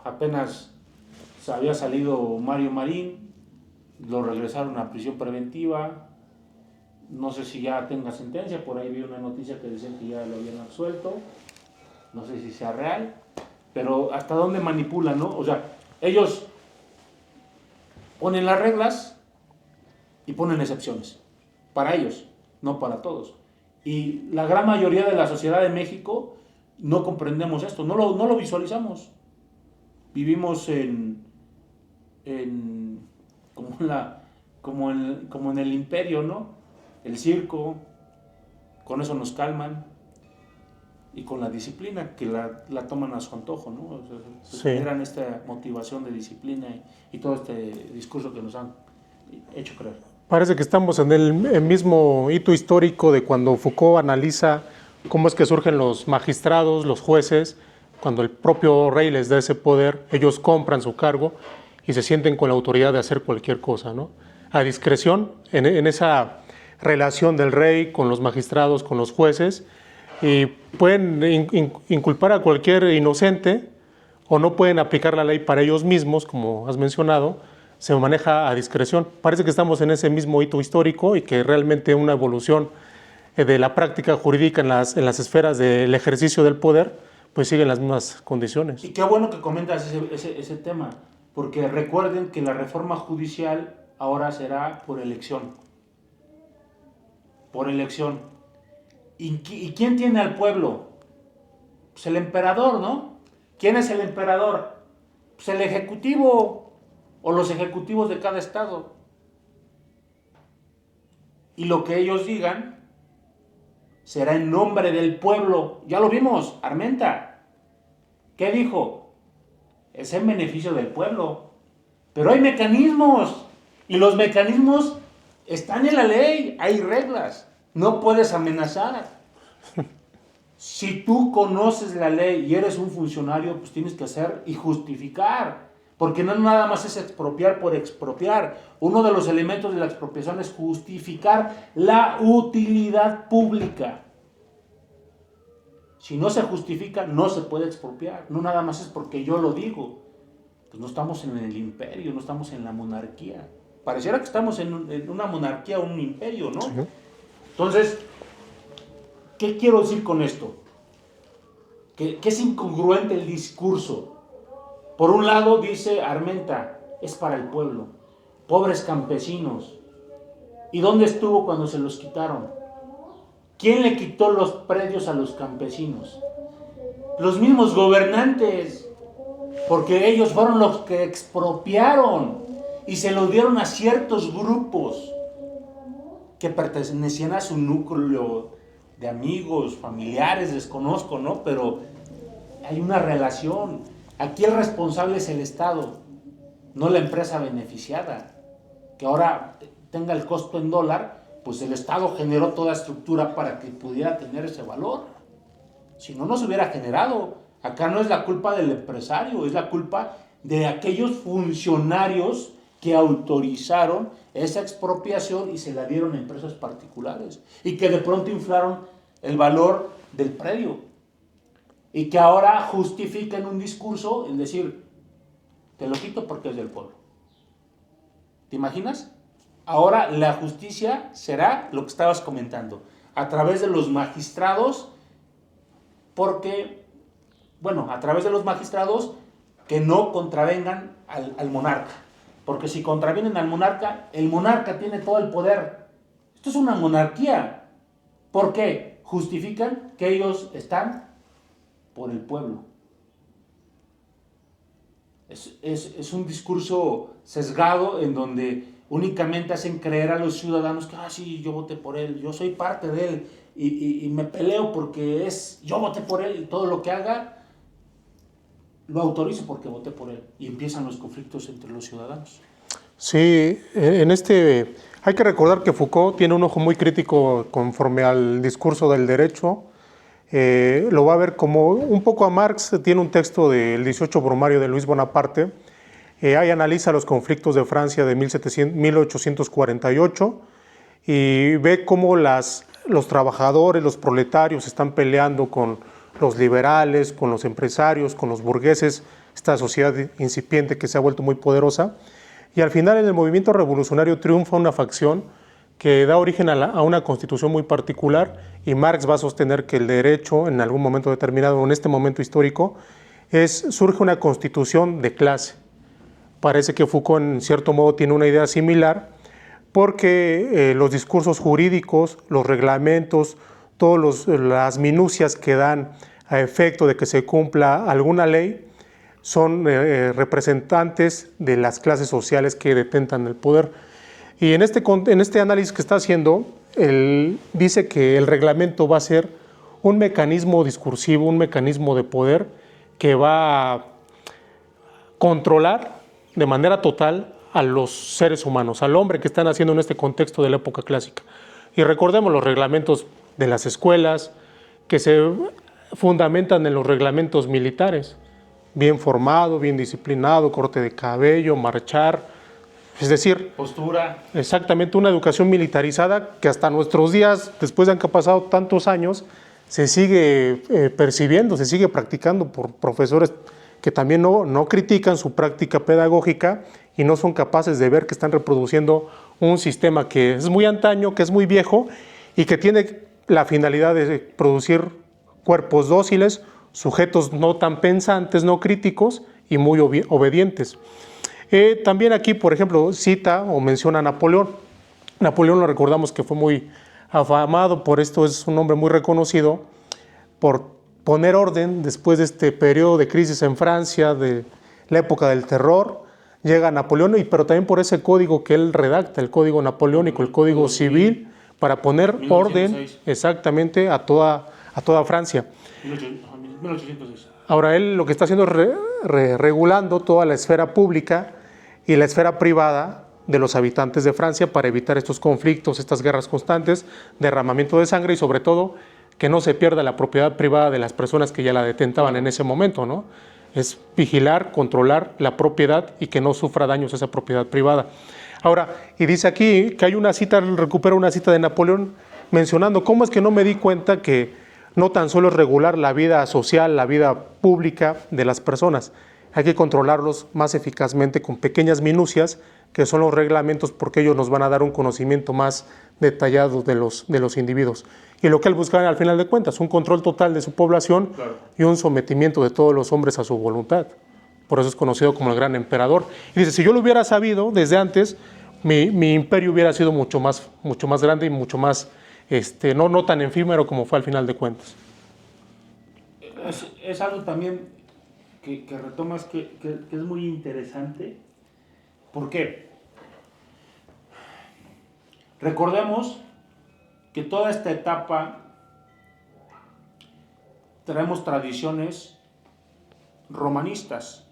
Apenas había salido Mario Marín, lo regresaron a prisión preventiva. No sé si ya tenga sentencia, por ahí vi una noticia que decían que ya lo habían absuelto. No sé si sea real, pero hasta dónde manipulan, ¿no? O sea, ellos ponen las reglas y ponen excepciones. Para ellos, no para todos. Y la gran mayoría de la sociedad de México no comprendemos esto, no lo visualizamos. Vivimos como en el imperio, ¿no? El circo, con eso nos calman, y con la disciplina, que la toman a su antojo, ¿no? O sea, Sí. generan esta motivación de disciplina y todo este discurso que nos han hecho creer. Parece que estamos en el mismo hito histórico de cuando Foucault analiza cómo es que surgen los magistrados, los jueces, cuando el propio rey les da ese poder, ellos compran su cargo y se sienten con la autoridad de hacer cualquier cosa, ¿no? A discreción, en esa relación del rey con los magistrados, con los jueces, y pueden inculpar a cualquier inocente o no pueden aplicar la ley para ellos mismos, como has mencionado, se maneja a discreción. Parece que estamos en ese mismo hito histórico y que realmente una evolución de la práctica jurídica en las esferas del ejercicio del poder, pues siguen las mismas condiciones. Y qué bueno que comentas ese tema, porque recuerden que la reforma judicial ahora será por elección. Por elección. ¿Y quién tiene al pueblo? Pues el emperador, ¿no? ¿Quién es el emperador? Pues el ejecutivo o los ejecutivos de cada estado. Y lo que ellos digan será en nombre del pueblo. Ya lo vimos, Armenta. ¿Qué dijo? Es en beneficio del pueblo. Pero hay mecanismos. Y los mecanismos están en la ley. Hay reglas. No puedes amenazar. Si tú conoces la ley y eres un funcionario, pues tienes que hacer y justificar. Porque no nada más es expropiar por expropiar. Uno de los elementos de la expropiación es justificar la utilidad pública. Si no se justifica, no se puede expropiar. No nada más es porque yo lo digo. Pues no estamos en el imperio, no estamos en la monarquía. Pareciera que estamos en una monarquía o un imperio, ¿no? Sí. Entonces, ¿qué quiero decir con esto? Que es incongruente el discurso. Por un lado dice Armenta, es para el pueblo, pobres campesinos. ¿Y dónde estuvo cuando se los quitaron? ¿Quién le quitó los predios a los campesinos? Los mismos gobernantes, porque ellos fueron los que expropiaron y se los dieron a ciertos grupos que pertenecían a su núcleo de amigos, familiares, desconozco, ¿no? Pero hay una relación. Aquí el responsable es el Estado, no la empresa beneficiada. Que ahora tenga el costo en dólar, pues el Estado generó toda estructura para que pudiera tener ese valor. Si no, no se hubiera generado. Acá no es la culpa del empresario, es la culpa de aquellos funcionarios que autorizaron esa expropiación y se la dieron a empresas particulares y que de pronto inflaron el valor del predio y que ahora justifican un discurso en decir, te lo quito porque es del pueblo. ¿Te imaginas? Ahora la justicia será lo que estabas comentando, a través de los magistrados, porque, bueno, a través de los magistrados que no contravengan al monarca. Porque si contravienen al monarca, el monarca tiene todo el poder. Esto es una monarquía. ¿Por qué? Justifican que ellos están por el pueblo. Es un discurso sesgado en donde únicamente hacen creer a los ciudadanos que, sí, yo voté por él, yo soy parte de él y me peleo porque yo voté por él y todo lo que haga lo autorizo porque voté por él, y empiezan los conflictos entre los ciudadanos. Sí, hay que recordar que Foucault tiene un ojo muy crítico conforme al discurso del derecho. Lo va a ver como un poco a Marx. Tiene un texto del 18 Brumario de Luis Bonaparte. Ahí analiza los conflictos de Francia de 1848 y ve cómo los trabajadores, los proletarios están peleando con los liberales, con los empresarios, con los burgueses, esta sociedad incipiente que se ha vuelto muy poderosa. Y al final en el movimiento revolucionario triunfa una facción que da origen a una constitución muy particular, y Marx va a sostener que el derecho en algún momento determinado, en este momento histórico, surge una constitución de clase. Parece que Foucault en cierto modo tiene una idea similar, porque los discursos jurídicos, los reglamentos, todas las minucias que dan a efecto de que se cumpla alguna ley, son representantes de las clases sociales que detentan el poder. Y en este análisis que está haciendo, él dice que el reglamento va a ser un mecanismo discursivo, un mecanismo de poder que va a controlar de manera total a los seres humanos, al hombre que están haciendo en este contexto de la época clásica. Y recordemos los reglamentos de las escuelas, que se fundamentan en los reglamentos militares: bien formado, bien disciplinado, corte de cabello, marchar. Es decir, postura. Exactamente, una educación militarizada que hasta nuestros días, después de que han pasado tantos años, se sigue percibiendo, se sigue practicando por profesores que también no critican su práctica pedagógica y no son capaces de ver que están reproduciendo un sistema que es muy antaño, que es muy viejo y que tiene la finalidad de producir cuerpos dóciles, sujetos no tan pensantes, no críticos y muy obedientes. También aquí, por ejemplo, cita o menciona a Napoleón. Napoleón lo recordamos que fue muy afamado, por esto es un hombre muy reconocido, por poner orden después de este periodo de crisis en Francia, de la época del terror. Llega Napoleón, pero también por ese código que él redacta, el código napoleónico, el código civil, para poner 1806. orden exactamente a toda Francia. 1806. Ahora él lo que está haciendo es regulando toda la esfera pública y la esfera privada de los habitantes de Francia para evitar estos conflictos, estas guerras constantes, derramamiento de sangre y sobre todo que no se pierda la propiedad privada de las personas que ya la detentaban en ese momento, ¿no? Es vigilar, controlar la propiedad y que no sufra daños esa propiedad privada. Ahora, y dice aquí que hay una cita, recupera una cita de Napoleón mencionando cómo es que no me di cuenta que no tan solo es regular la vida social, la vida pública de las personas, hay que controlarlos más eficazmente con pequeñas minucias que son los reglamentos, porque ellos nos van a dar un conocimiento más detallado de los individuos. Y lo que él buscaba al final de cuentas, un control total de su población, claro, y un sometimiento de todos los hombres a su voluntad. Por eso es conocido como el gran emperador. Y dice, si yo lo hubiera sabido desde antes, mi imperio hubiera sido mucho más grande y mucho más, no tan efímero como fue al final de cuentas. Es algo también que retomas que es muy interesante. ¿Por qué? Recordemos que toda esta etapa traemos tradiciones romanistas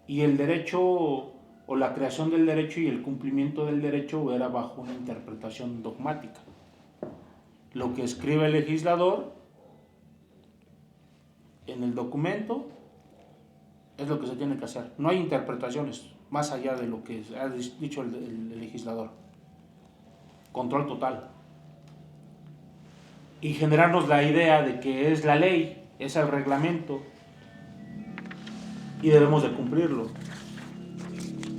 y el derecho o la creación del derecho y el cumplimiento del derecho era bajo una interpretación dogmática. Lo que escribe el legislador en el documento es lo que se tiene que hacer. No hay interpretaciones más allá de lo que ha dicho el legislador. Control total. Y generarnos la idea de que es la ley, es el reglamento y debemos de cumplirlo.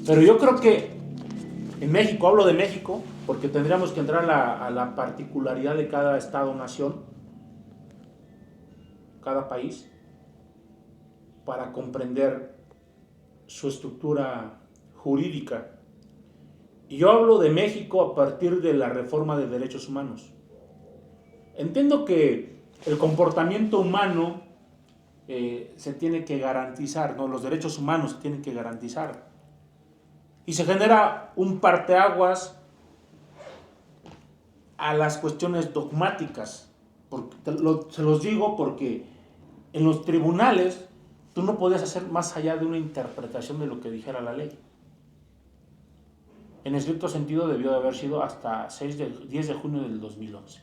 Pero yo creo que en México, hablo de México, porque tendríamos que entrar a la particularidad de cada estado-nación, cada país, para comprender su estructura jurídica. Y yo hablo de México a partir de la reforma de derechos humanos. Entiendo que el comportamiento humano se tiene que garantizar, ¿no? Los derechos humanos se tienen que garantizar. Y se genera un parteaguas a las cuestiones dogmáticas. Se los digo porque en los tribunales tú no podías hacer más allá de una interpretación de lo que dijera la ley. En estricto sentido debió de haber sido hasta 10 de junio del 2011,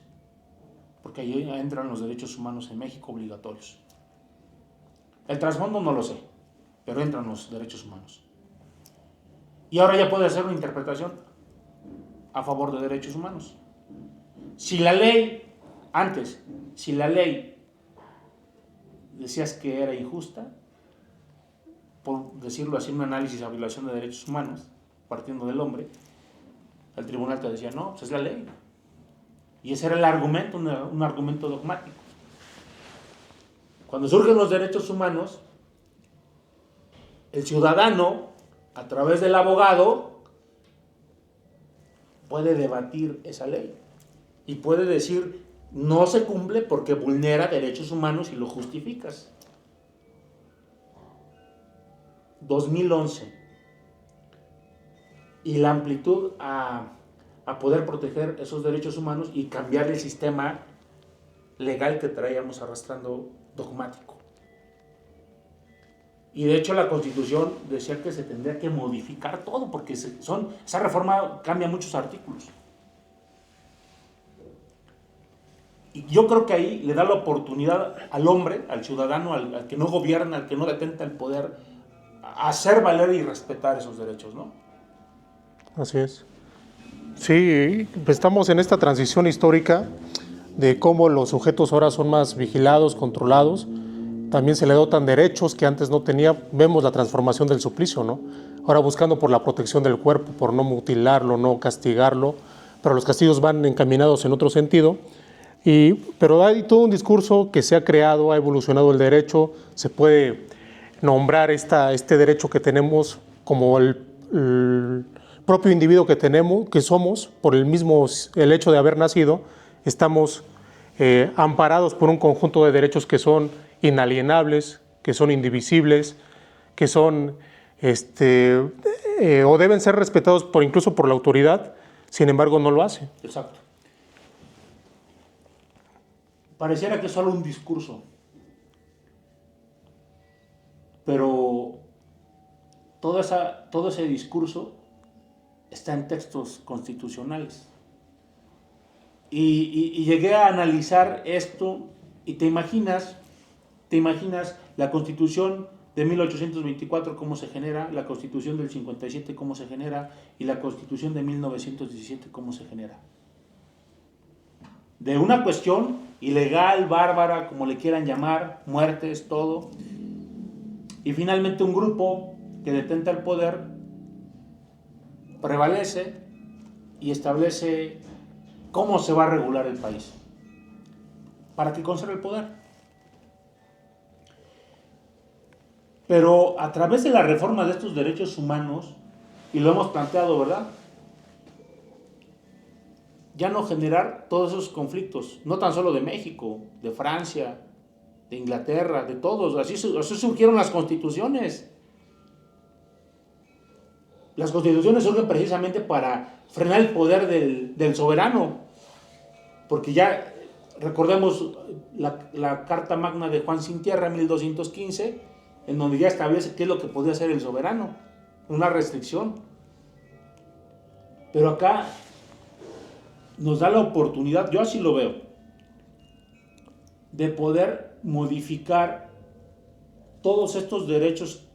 porque ahí entran los derechos humanos en México obligatorios. El trasfondo no lo sé, pero entran los derechos humanos. Y ahora ya puede hacer una interpretación a favor de derechos humanos. Si la ley decías que era injusta, por decirlo así, un análisis a violación de derechos humanos, partiendo del hombre, el tribunal te decía, no, pues es la ley. Y ese era el argumento, un argumento dogmático. Cuando surgen los derechos humanos, el ciudadano, a través del abogado, puede debatir esa ley y puede decir, no se cumple porque vulnera derechos humanos y lo justificas. 2011. Y la amplitud a poder proteger esos derechos humanos y cambiar el sistema legal que traíamos arrastrando dogmático. Y de hecho la Constitución decía que se tendría que modificar todo, porque esa reforma cambia muchos artículos. Y yo creo que ahí le da la oportunidad al hombre, al ciudadano, al que no gobierna, al que no detenta el poder, a hacer valer y respetar esos derechos, ¿no? Así es. Sí, pues estamos en esta transición histórica de cómo los sujetos ahora son más vigilados, controlados. También se le dotan derechos que antes no tenía. Vemos la transformación del suplicio, ¿no? Ahora buscando por la protección del cuerpo, por no mutilarlo, no castigarlo, pero los castigos van encaminados en otro sentido. Pero hay todo un discurso que se ha creado, ha evolucionado el derecho, se puede nombrar este derecho que tenemos como el propio individuo que tenemos, que somos, por el hecho de haber nacido, estamos amparados por un conjunto de derechos que son inalienables, que son indivisibles, que son o deben ser respetados incluso por la autoridad, sin embargo no lo hace. Exacto. Pareciera que es solo un discurso, pero todo ese discurso está en textos constitucionales. Y llegué a analizar esto y te imaginas la Constitución de 1824 cómo se genera, la Constitución del 57 cómo se genera y la Constitución de 1917 cómo se genera. De una cuestión ilegal, bárbara, como le quieran llamar, muertes, todo. Y finalmente un grupo que detenta el poder prevalece y establece cómo se va a regular el país para que conserve el poder. Pero a través de la reforma de estos derechos humanos, y lo hemos planteado, ¿verdad?, ya no generar todos esos conflictos, no tan solo de México, de Francia, de Inglaterra, de todos. Así surgieron las constituciones. Las constituciones surgen precisamente para frenar el poder del soberano, porque ya recordemos la Carta Magna de Juan Sin Tierra, 1215, en donde ya establece qué es lo que podía hacer el soberano, una restricción. Pero acá nos da la oportunidad, yo así lo veo, de poder modificar todos estos derechos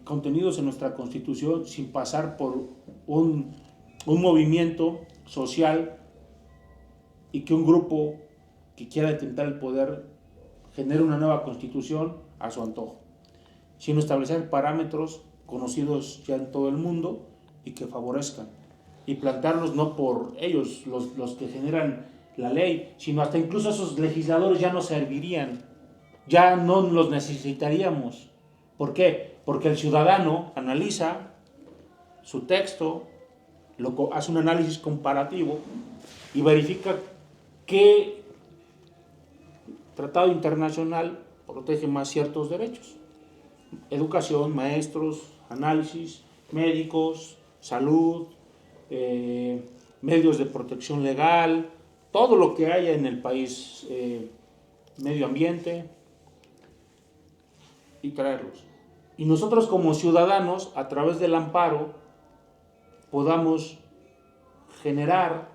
contenidos en nuestra Constitución sin pasar por un movimiento social y que un grupo que quiera detentar el poder genere una nueva Constitución a su antojo, sino establecer parámetros conocidos ya en todo el mundo y que favorezcan, y plantearlos no por ellos, los que generan la ley, sino hasta incluso esos legisladores ya no servirían, ya no los necesitaríamos. ¿Por qué? Porque el ciudadano analiza su texto, hace un análisis comparativo y verifica qué tratado internacional protege más ciertos derechos. Educación, maestros, análisis, médicos, salud, medios de protección legal, todo lo que haya en el país, medio ambiente, y traerlos. Y nosotros como ciudadanos, a través del amparo, podamos generar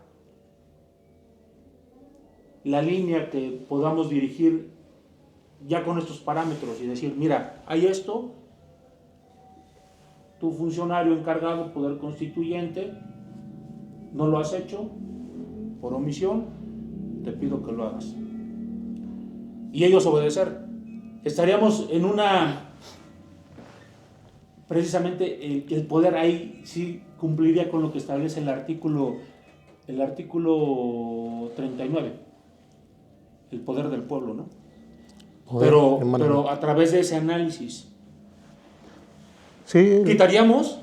la línea que podamos dirigir ya con estos parámetros y decir, mira, hay esto, tu funcionario encargado, poder constituyente, no lo has hecho por omisión, te pido que lo hagas. Y ellos obedecer. Estaríamos en una precisamente el poder ahí sí cumpliría con lo que establece el artículo 39, el poder del pueblo, ¿no? Pero a través de ese análisis, sí, quitaríamos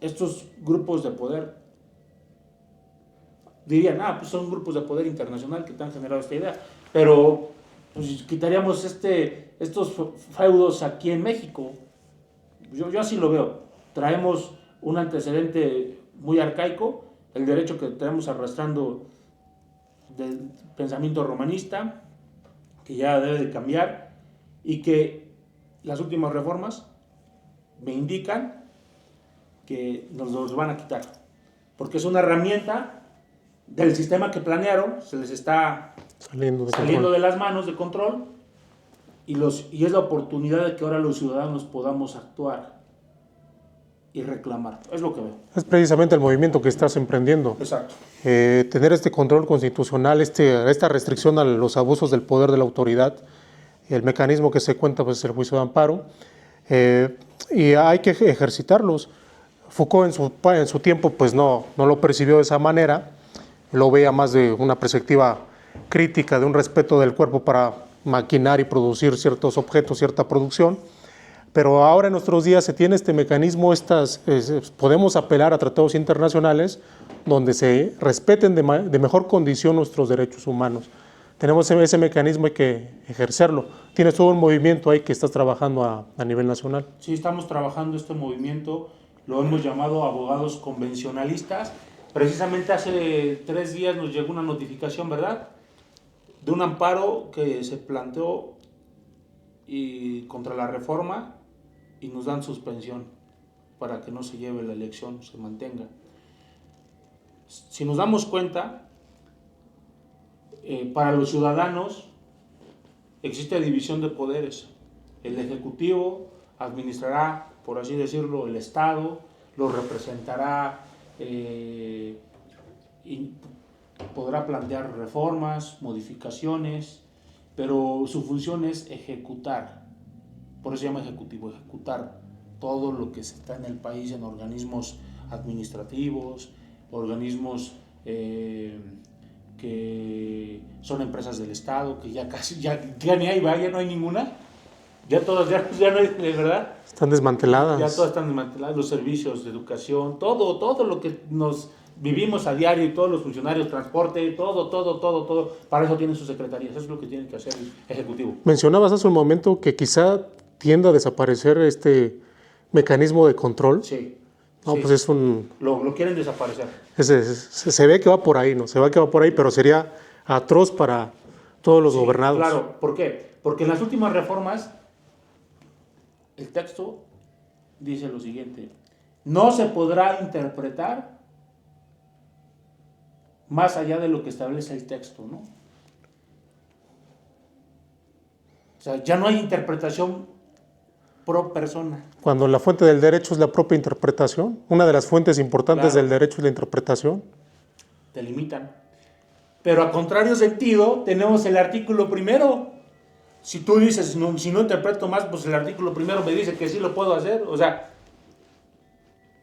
estos grupos de poder. Dirían, pues son grupos de poder internacional que te han generado esta idea, pero pues quitaríamos estos feudos aquí en México. Yo así lo veo. Traemos un antecedente muy arcaico, el derecho que tenemos arrastrando del pensamiento romanista, que ya debe de cambiar, y que las últimas reformas me indican que nos los van a quitar, porque es una herramienta del sistema que planearon, se les está saliendo de las manos de control, y es la oportunidad de que ahora los ciudadanos podamos actuar y reclamar. Es lo que veo. Es precisamente el movimiento que estás emprendiendo. Exacto. Tener este control constitucional, esta restricción a los abusos del poder de la autoridad, el mecanismo que se cuenta pues, es el juicio de amparo, y hay que ejercitarlos. Foucault en su tiempo pues no lo percibió de esa manera, lo veía más de una perspectiva crítica, de un respeto del cuerpo para maquinar y producir ciertos objetos, cierta producción, pero ahora en nuestros días se tiene este mecanismo, podemos apelar a tratados internacionales donde se respeten de mejor condición nuestros derechos humanos. Tenemos ese mecanismo, hay que ejercerlo. Tienes todo un movimiento ahí que estás trabajando a nivel nacional. Sí, estamos trabajando este movimiento, lo hemos llamado abogados convencionalistas. Precisamente hace 3 días nos llegó una notificación, ¿verdad?, de un amparo que se planteó contra la reforma, y nos dan suspensión para que no se lleve la elección, se mantenga. Si nos damos cuenta, para los ciudadanos existe división de poderes. El Ejecutivo administrará, por así decirlo, el Estado, lo representará y podrá plantear reformas, modificaciones, pero su función es ejecutar. Por eso se llama ejecutivo, ejecutar todo lo que está en el país en organismos administrativos, organismos que son empresas del Estado, que ya casi, ya ni hay, ya no hay ninguna, ya todas, ya no hay, de verdad. Están desmanteladas. Ya todas están desmanteladas, los servicios de educación, todo lo que nos vivimos a diario, y todos los funcionarios, transporte, todo, para eso tienen sus secretarías, eso es lo que tiene que hacer el Ejecutivo. Mencionabas hace un momento que quizá tienda a desaparecer este mecanismo de control. Sí. No, sí. pues es un... Lo quieren desaparecer. Se ve que va por ahí, ¿no? Se ve que va por ahí, pero sería atroz para todos los gobernados. Claro, ¿por qué? Porque en las últimas reformas, el texto dice lo siguiente: no se podrá interpretar más allá de lo que establece el texto, ¿no? O sea, ya no hay interpretación pro persona. Cuando la fuente del derecho es la propia interpretación, una de las fuentes importantes Claro. del derecho es la interpretación. Te limitan. Pero a contrario sentido, tenemos el artículo primero. Si tú dices, si no interpreto más, pues el artículo primero me dice que sí lo puedo hacer. O sea,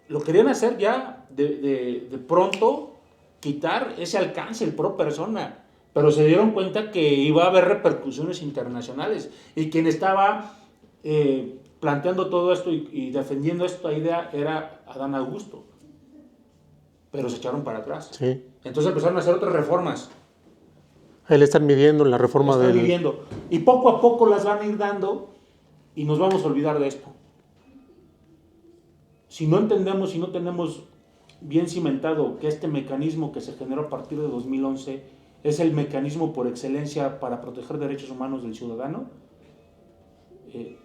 lo querían hacer ya de pronto, quitar ese alcance, el pro persona. Pero se dieron cuenta que iba a haber repercusiones internacionales. Y quien estaba planteando todo esto y defendiendo esta idea era Adán Augusto. Pero se echaron para atrás. Sí. Entonces empezaron a hacer otras reformas. Ahí le están midiendo en la reforma Están midiendo. Y poco a poco las van a ir dando y nos vamos a olvidar de esto. Si no entendemos, si no tenemos bien cimentado que este mecanismo que se generó a partir de 2011 es el mecanismo por excelencia para proteger derechos humanos del ciudadano,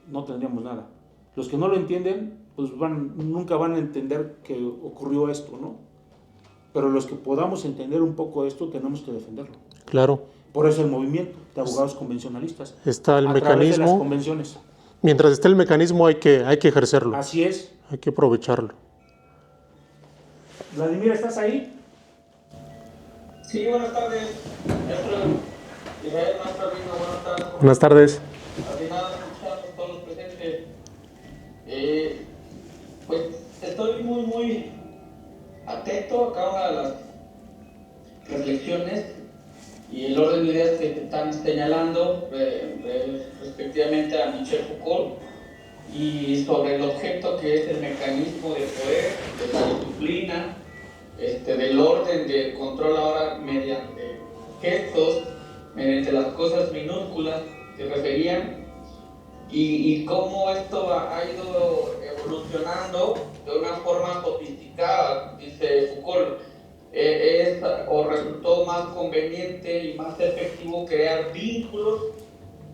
no tendríamos nada. Los que no lo entienden, pues nunca van a entender que ocurrió esto, ¿no? Pero los que podamos entender un poco esto, tenemos que defenderlo. Claro. Por eso el movimiento de abogados convencionalistas. Está el a mecanismo. través de las convenciones. Mientras esté el mecanismo hay que ejercerlo. Así es. Hay que aprovecharlo. Vladimir, ¿estás ahí? Sí, buenas tardes. Israel Mastravino, buenas tardes. Buenas tardes. Al final, escuchando a todos los presentes. estoy muy atento a cada una de las reflexiones y el orden de ideas que están señalando respectivamente a Michel Foucault y sobre el objeto que es el mecanismo de poder, de la disciplina, del orden de control ahora mediante gestos, mediante las cosas minúsculas que referían, y cómo esto ha ido evolucionando de una forma sofisticada, dice Foucault. O resultó más conveniente y más efectivo crear vínculos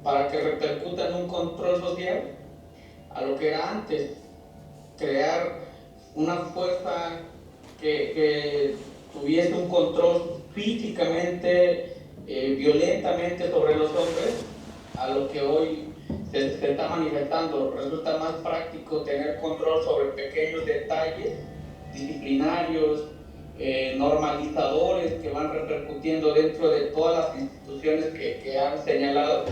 para que repercutan un control social a lo que era antes, crear una fuerza que tuviese un control físicamente, violentamente sobre los hombres, a lo que hoy se está manifestando. Resulta más práctico tener control sobre pequeños detalles disciplinarios, normalizadores que van repercutiendo dentro de todas las instituciones que han señalado,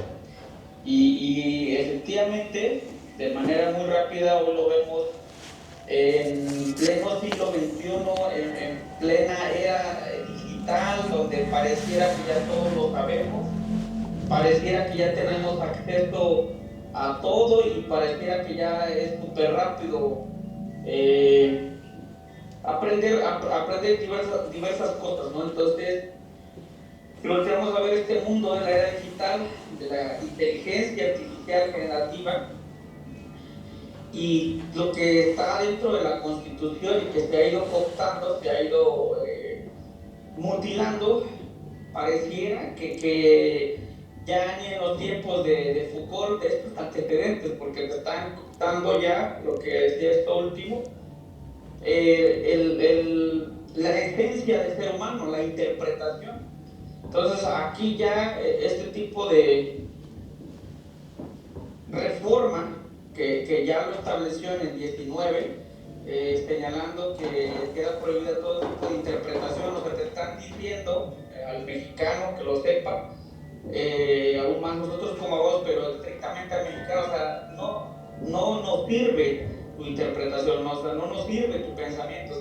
y efectivamente de manera muy rápida hoy lo vemos en pleno siglo XXI, en plena era digital, donde pareciera que ya todos lo sabemos, pareciera que ya tenemos acceso a todo y pareciera que ya es súper rápido aprender diversas cosas, ¿no? Entonces, si volteamos a ver este mundo de la era digital, de la inteligencia artificial generativa, y lo que está dentro de la Constitución y que se ha ido cooptando, se ha ido mutilando, pareciera que ya ni en los tiempos de Foucault, de estos antecedentes, porque te están dando ya lo que decía esto último, la esencia del ser humano, la interpretación. Entonces aquí ya este tipo de reforma que ya lo estableció en el 19, señalando que queda prohibida todo tipo de interpretación, o sea, te están diciendo al mexicano que lo sepa, aún más nosotros como abogados, pero estrictamente al mexicano, o sea, no nos sirve tu interpretación, ¿no? O sea, no nos sirve tu pensamiento,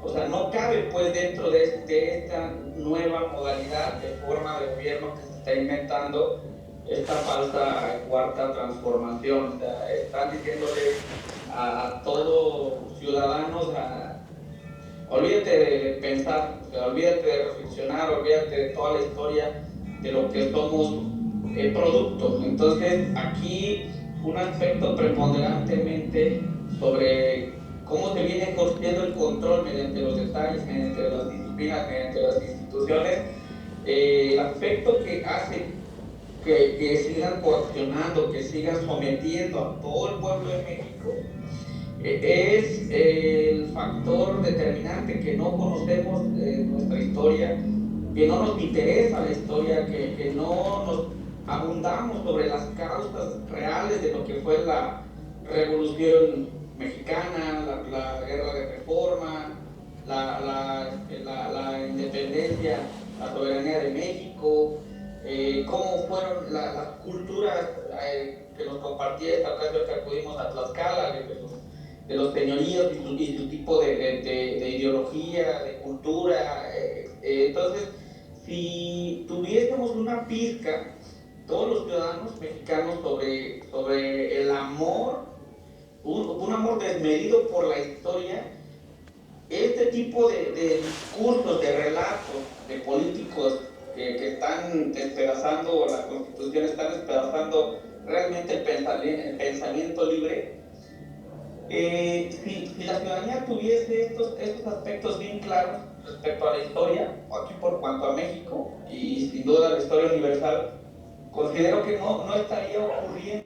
o sea, no cabe pues dentro de esta nueva modalidad de forma de gobierno que se está inventando, esta falsa cuarta transformación. O sea, están diciéndole a todo ciudadano, o sea, olvídate de pensar, o sea, olvídate de reflexionar, olvídate de toda la historia de lo que somos producto. Entonces aquí un aspecto preponderantemente sobre cómo se viene construyendo el control mediante los detalles, mediante las disciplinas, mediante las instituciones, el aspecto que hace que sigan coaccionando, que sigan sometiendo a todo el pueblo de México, es el factor determinante, que no conocemos nuestra historia, que no nos interesa la historia, que no nos abundamos sobre las causas reales de lo que fue la Revolución Mexicana, la Guerra de Reforma, la independencia, la soberanía de México, cómo fueron las culturas que nos compartía esta ocasión que acudimos a Tlaxcala, de los señoríos y su tipo de ideología, de cultura. Entonces, si tuviésemos una pizca, todos los ciudadanos mexicanos, sobre el amor, un amor desmedido por la historia, este tipo de discursos, de relatos, de políticos que están despedazando la Constitución, están despedazando realmente el pensamiento libre. Si la ciudadanía tuviese estos aspectos bien claros respecto a la historia, aquí por cuanto a México, y sin duda la historia universal, considero que no estaría ocurriendo